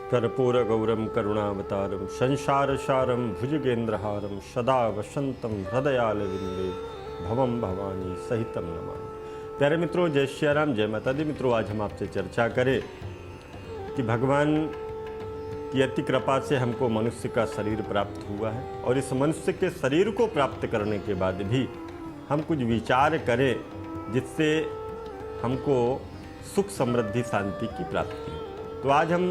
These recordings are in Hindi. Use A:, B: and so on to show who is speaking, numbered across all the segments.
A: कर्पूरगौरं करुणावतारं संसारसारं भुजगेन्द्रहारं सदा वसंतं हृदयालविंदे भवं भवानी सहितं नमामि। प्यारे मित्रों, जय श्री राम, जय माता दी। मित्रों, आज हम आपसे चर्चा करें कि भगवान की अति कृपा से हमको मनुष्य का शरीर प्राप्त हुआ है और इस मनुष्य के शरीर को प्राप्त करने के बाद भी हम कुछ विचार करें जिससे हमको सुख समृद्धि शांति की प्राप्ति हो। तो आज हम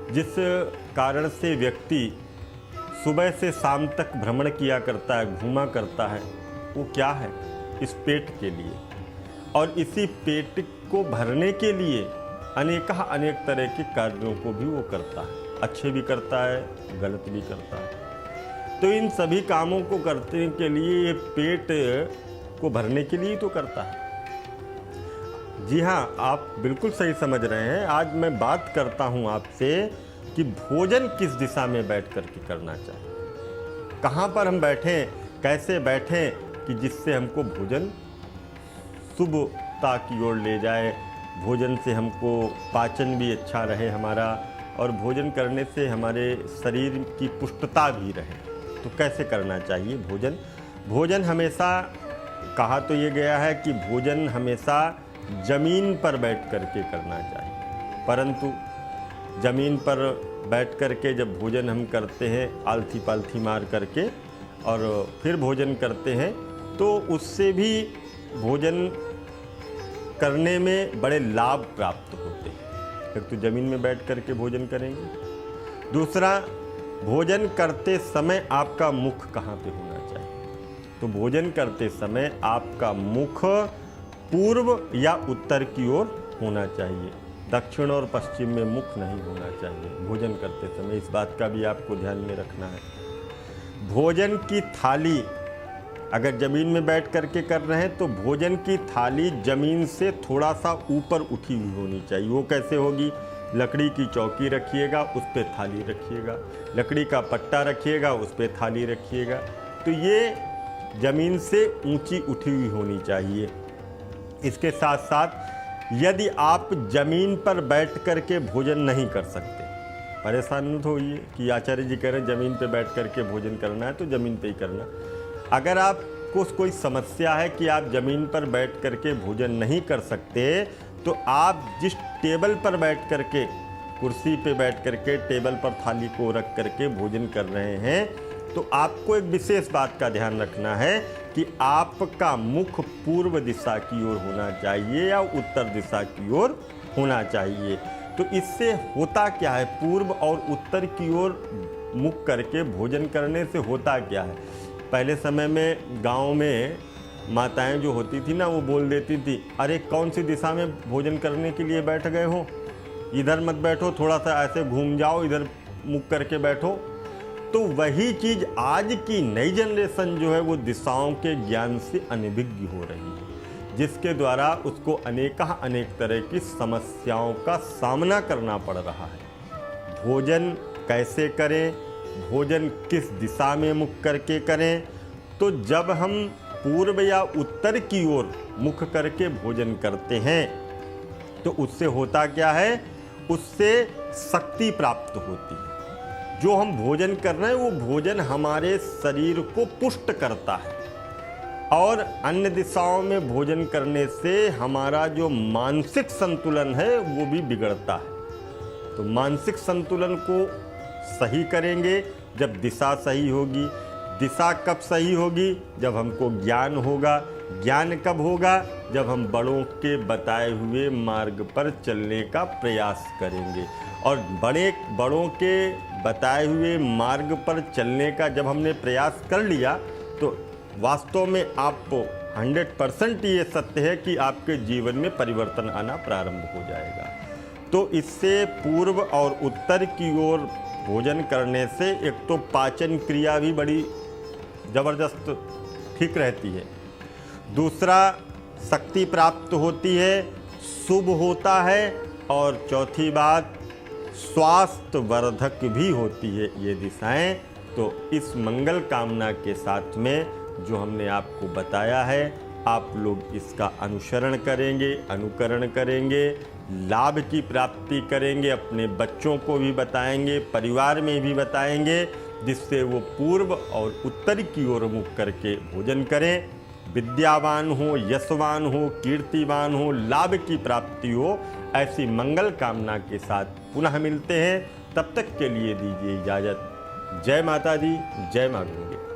A: जिस कारण से व्यक्ति सुबह से शाम तक भ्रमण किया करता है, घूमा करता है, वो क्या है? इस पेट के लिए। और इसी पेट को भरने के लिए अनेक तरह के कार्यों को भी वो करता है। अच्छे भी करता है, गलत भी करता है। तो इन सभी कामों को करने के लिए ये पेट को भरने के लिए तो करता है। जी हाँ, आप बिल्कुल सही समझ रहे हैं। आज मैं बात करता हूँ आपसे कि भोजन किस दिशा में बैठ कर के करना चाहिए, कहाँ पर हम बैठें, कैसे बैठें कि जिससे हमको भोजन शुभता की ओर ले जाए, भोजन से हमको पाचन भी अच्छा रहे हमारा, और भोजन करने से हमारे शरीर की पुष्टता भी रहे। तो कैसे करना चाहिए भोजन हमेशा कहा तो ये गया है कि भोजन हमेशा ज़मीन पर बैठ कर के करना चाहिए, परंतु ज़मीन पर बैठ कर के जब भोजन हम करते हैं आलथी पालथी मार करके और फिर भोजन करते हैं तो उससे भी भोजन करने में बड़े लाभ प्राप्त होते हैं। एक तो ज़मीन में बैठ कर के भोजन करेंगे, दूसरा भोजन करते समय आपका मुख कहाँ पे होना चाहिए। तो भोजन करते समय आपका मुख पूर्व या उत्तर की ओर होना चाहिए, दक्षिण और पश्चिम में मुख नहीं होना चाहिए भोजन करते समय। इस बात का भी आपको ध्यान में रखना है। भोजन की थाली अगर ज़मीन में बैठ करके कर रहे हैं तो भोजन की थाली ज़मीन से थोड़ा सा ऊपर उठी हुई होनी चाहिए। वो कैसे होगी? लकड़ी की चौकी रखिएगा, उस पर थाली रखिएगा, लकड़ी का पट्टा रखिएगा, उस पर थाली रखिएगा। तो ये ज़मीन से ऊंची उठी हुई होनी चाहिए। इसके साथ साथ यदि आप ज़मीन पर बैठ कर के भोजन नहीं कर सकते, परेशान मत होइए कि आचार्य जी कह रहे हैं ज़मीन पर बैठ कर के भोजन करना है तो ज़मीन पे ही करना। अगर आपको कोई समस्या है कि आप ज़मीन पर बैठ कर के भोजन नहीं कर सकते, तो आप जिस टेबल पर बैठ कर के, कुर्सी पे बैठ कर के टेबल पर थाली को रख कर के भोजन कर रहे हैं, तो आपको एक विशेष बात का ध्यान रखना है कि आपका मुख पूर्व दिशा की ओर होना चाहिए या उत्तर दिशा की ओर होना चाहिए। तो इससे होता क्या है? पूर्व और उत्तर की ओर मुख करके भोजन करने से होता क्या है? पहले समय में गांव में माताएं जो होती थी ना, वो बोल देती थी, अरे कौन सी दिशा में भोजन करने के लिए बैठ गए हो, इधर मत बैठो, थोड़ा सा ऐसे घूम जाओ, इधर मुख करके बैठो। तो वही चीज़ आज की नई जनरेशन जो है वो दिशाओं के ज्ञान से अनभिज्ञ हो रही है, जिसके द्वारा उसको अनेक तरह की समस्याओं का सामना करना पड़ रहा है। भोजन कैसे करें, भोजन किस दिशा में मुख करके करें? तो जब हम पूर्व या उत्तर की ओर मुख करके भोजन करते हैं तो उससे होता क्या है? उससे शक्ति प्राप्त होती है। जो हम भोजन कर रहे हैं वो भोजन हमारे शरीर को पुष्ट करता है, और अन्य दिशाओं में भोजन करने से हमारा जो मानसिक संतुलन है वो भी बिगड़ता है। तो मानसिक संतुलन को सही करेंगे जब दिशा सही होगी। दिशा कब सही होगी? जब हमको ज्ञान होगा। ज्ञान कब होगा? जब हम बड़ों के बताए हुए मार्ग पर चलने का प्रयास करेंगे। और बड़ों के बताए हुए मार्ग पर चलने का जब हमने प्रयास कर लिया तो वास्तव में आपको 100% ये सत्य है कि आपके जीवन में परिवर्तन आना प्रारंभ हो जाएगा। तो इससे पूर्व और उत्तर की ओर भोजन करने से एक तो पाचन क्रिया भी बड़ी ज़बरदस्त ठीक रहती है, दूसरा शक्ति प्राप्त होती है, शुभ होता है, और चौथी बात स्वास्थ्य वर्धक भी होती है ये दिशाएं। तो इस मंगल कामना के साथ में जो हमने आपको बताया है, आप लोग इसका अनुसरण करेंगे, अनुकरण करेंगे, लाभ की प्राप्ति करेंगे, अपने बच्चों को भी बताएंगे, परिवार में भी बताएंगे, जिससे वो पूर्व और उत्तर की ओर मुख करके भोजन करें। विद्यावान हो, यशवान हो, कीर्तिवान हो, लाभ की प्राप्ति हो, ऐसी मंगल कामना के साथ पुनः मिलते हैं। तब तक के लिए दीजिए इजाज़त। जय माता दी, जय माँ गंगे।